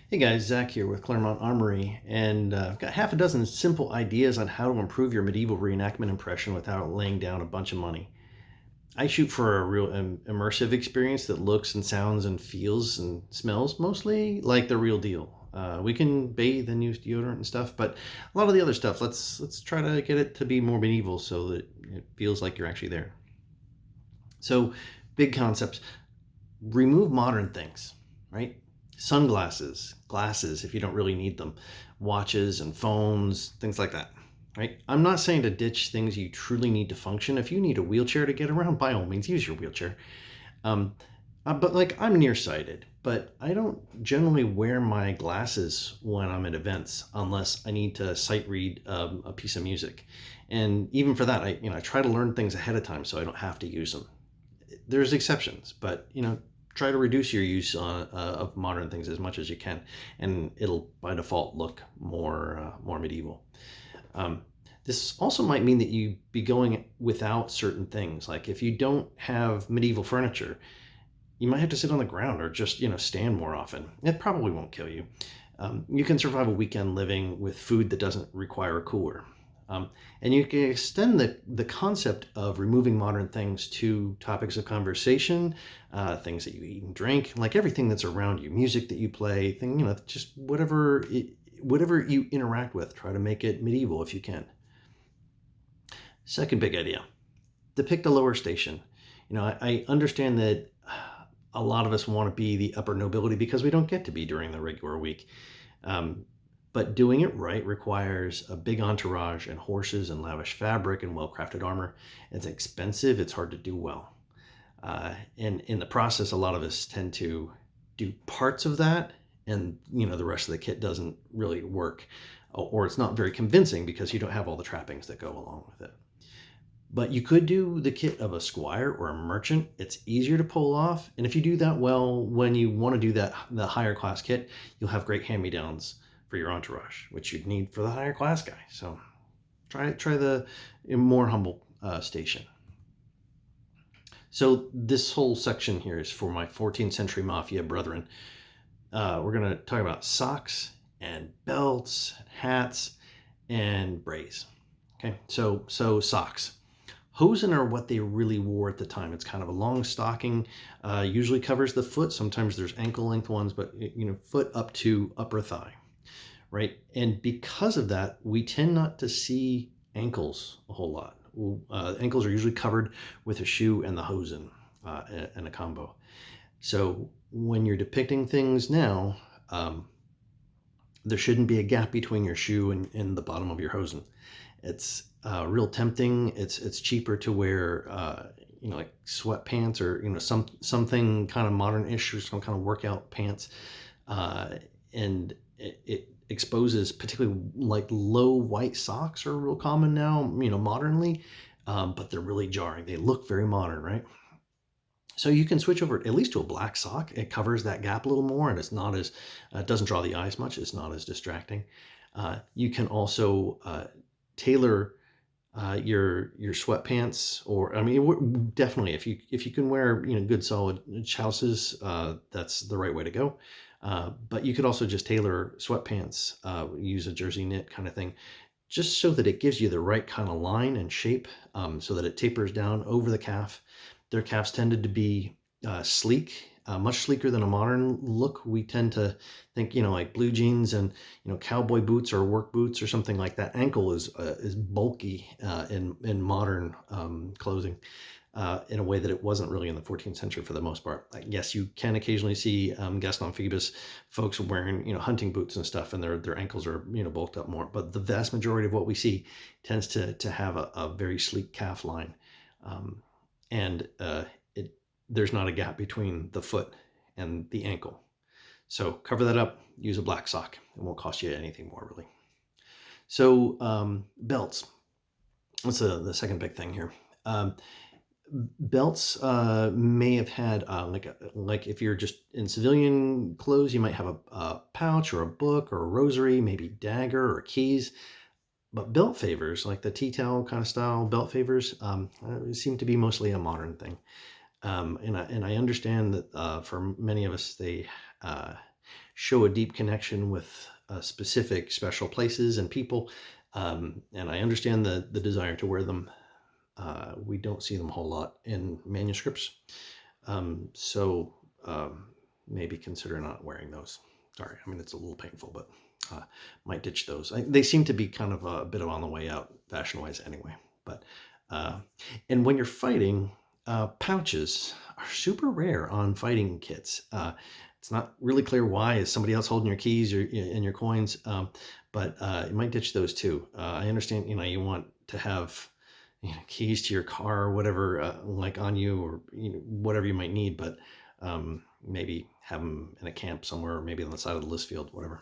Hey guys, Zach here with Claremont Armory, and I've got half a dozen simple ideas on how to improve your medieval reenactment impression without laying down a bunch of money. I shoot for a real immersive experience that looks and sounds and feels and smells mostly like the real deal. We can bathe and use deodorant and stuff, but a lot of the other stuff, let's try to get it to be more medieval so that it feels like you're actually there. So, big concepts: remove modern things, right? Sunglasses, glasses if you don't really need them, watches and phones, things like that, right? I'm not saying to ditch things you truly need to function. If you need a wheelchair to get around, by all means, use your wheelchair. Um, but like I'm nearsighted, but I don't generally wear my glasses when I'm at events unless I need to sight read a piece of music. And even for that, I try to learn things ahead of time so I don't have to use them. There's exceptions, but try to reduce your use of modern things as much as you can, and it'll by default look more medieval. Um, this also might mean that you be going without certain things. Like if you don't have medieval furniture, you might have to sit on the ground or just stand more often. It probably won't kill you. You can survive a weekend living with food that doesn't require a cooler. And you can extend the concept of removing modern things to topics of conversation, things that you eat and drink, like everything that's around you, music that you play, just whatever you interact with. Try to make it medieval if you can. Second big idea: depict a lower station. I understand that a lot of us want to be the upper nobility because we don't get to be during the regular week. Um, but doing it right requires a big entourage and horses and lavish fabric and well crafted armor. It's expensive, it's hard to do well. And in the process, a lot of us tend to do parts of that, and the rest of the kit doesn't really work, or it's not very convincing because you don't have all the trappings that go along with it. But you could do the kit of a squire or a merchant. It's easier to pull off. And if you do that well, when you want to do the higher class kit, you'll have great hand-me-downs for your entourage, which you'd need for the higher class guy. So try the more humble station. So this whole section here is for my 14th century mafia brethren. We're going to talk about socks and belts, hats, and brays. Okay, so socks. Hosen are what they really wore at the time. It's kind of a long stocking, usually covers the foot. Sometimes there's ankle length ones, but foot up to upper thigh, right? And because of that, we tend not to see ankles a whole lot. Ankles are usually covered with a shoe and the hosen and a combo. So when you're depicting things now, there shouldn't be a gap between your shoe and the bottom of your hosen. It's real tempting. It's cheaper to wear, like sweatpants or something kind of modern-ish or some kind of workout pants, and it exposes particularly like low white socks are real common now, modernly, but they're really jarring. They look very modern, right? So you can switch over at least to a black sock. It covers that gap a little more, and it's not as doesn't draw the eye as much. It's not as distracting. You can also tailor your sweatpants, or I mean, definitely if you can wear good solid chousers, that's the right way to go. But you could also just tailor sweatpants, use a jersey knit kind of thing, just so that it gives you the right kind of line and shape, so that it tapers down over the calf. Their calves tended to be sleek, much sleeker than a modern look. We tend to think, like blue jeans and cowboy boots or work boots or something like that. Ankle is bulky in modern clothing. In a way that it wasn't really in the 14th century for the most part. Yes, you can occasionally see Gaston Phoebus folks wearing hunting boots and stuff, and their ankles are bulked up more. But the vast majority of what we see tends to have a very sleek calf line, and there's not a gap between the foot and the ankle. So cover that up. Use a black sock. It won't cost you anything more really. So belts. What's the second big thing here? Belts may have had like if you're just in civilian clothes, you might have a pouch or a book or a rosary, maybe dagger or keys. But belt favors, like the tea towel kind of style belt favors, seem to be mostly a modern thing. And I understand that for many of us, they show a deep connection with specific special places and people. And I understand the desire to wear them. We don't see them a whole lot in manuscripts. So maybe consider not wearing those. Sorry, I mean, it's a little painful, but might ditch those. They seem to be kind of a bit of on the way out fashion-wise anyway. But and when you're fighting, pouches are super rare on fighting kits. It's not really clear why. Is somebody else holding your keys or and your coins? But you might ditch those too. I understand, you want to have keys to your car or whatever, like on you, or whatever you might need, but maybe have them in a camp somewhere, or maybe on the side of the list field, whatever.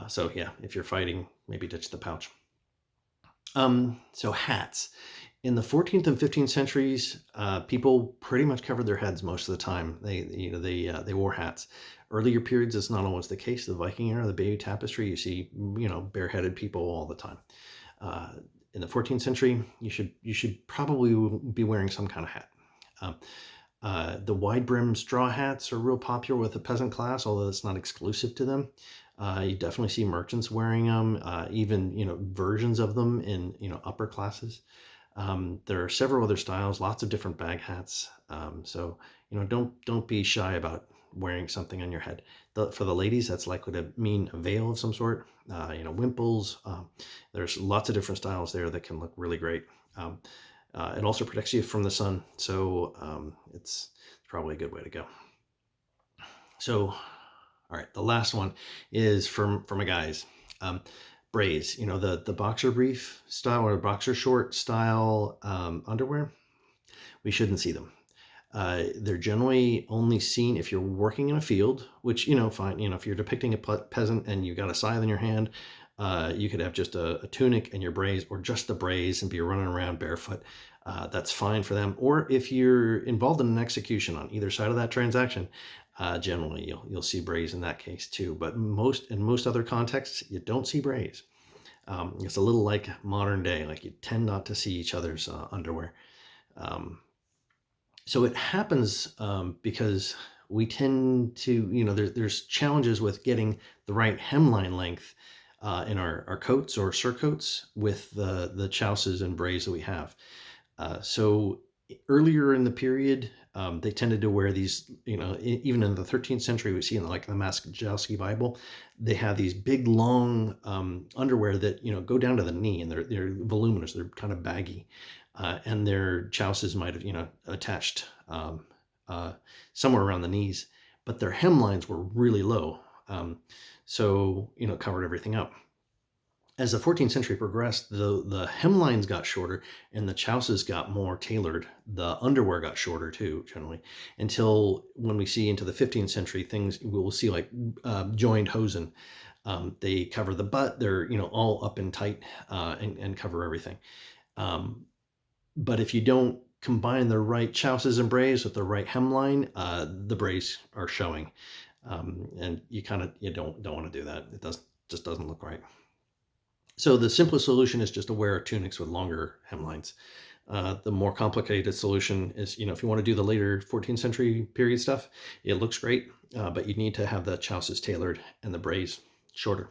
So yeah, if you're fighting, maybe ditch the pouch. So hats. In the 14th and 15th centuries, people pretty much covered their heads most of the time. They wore hats. Earlier periods, it's not always the case. The Viking era, the Bayeux Tapestry, you see, bareheaded people all the time. In the 14th century, you should probably be wearing some kind of hat. The wide brim straw hats are real popular with the peasant class, although it's not exclusive to them. You definitely see merchants wearing them, even versions of them in upper classes. There are several other styles, lots of different bag hats. So don't be shy about wearing something on your head. For the ladies, that's likely to mean a veil of some sort. Wimples. There's lots of different styles there that can look really great. It also protects you from the sun, so it's probably a good way to go. So, all right, the last one is from a guys. Braze, the boxer brief style or boxer short style underwear. We shouldn't see them. They're generally only seen if you're working in a field, which, fine. If you're depicting a peasant and you've got a scythe in your hand, you could have just a tunic and your braze, or just the braze and be running around barefoot. That's fine for them. Or if you're involved in an execution on either side of that transaction, generally you'll see braze in that case too. But in most other contexts, you don't see braze. It's a little like modern day, like you tend not to see each other's underwear. So it happens because we tend to, there's challenges with getting the right hemline length in our coats or surcoats with the chouses and braze that we have. So earlier in the period, they tended to wear these, even in the 13th century, we see in like the Maskowski Bible, they have these big, long underwear that, go down to the knee, and they're voluminous, they're kind of baggy. And their chouses might have, attached somewhere around the knees, but their hemlines were really low. So, covered everything up. As the 14th century progressed, the hemlines got shorter and the chouses got more tailored. The underwear got shorter too, generally, until when we see into the 15th century, we'll see like joined hosen. They cover the butt. They're, all up and tight and cover everything. But if you don't combine the right chouses and braze with the right hemline, the braze are showing, and you don't want to do that. It just doesn't look right. So the simplest solution is just to wear tunics with longer hemlines. The more complicated solution is, if you want to do the later 14th century period stuff, it looks great, but you need to have the chouses tailored and the braze shorter.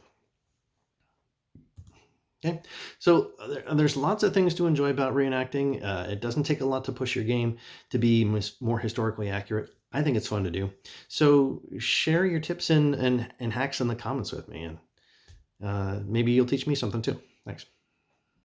Okay, so there's lots of things to enjoy about reenacting. It doesn't take a lot to push your game to be more historically accurate. I think it's fun to do. So share your tips and hacks in the comments with me, and maybe you'll teach me something too. Thanks.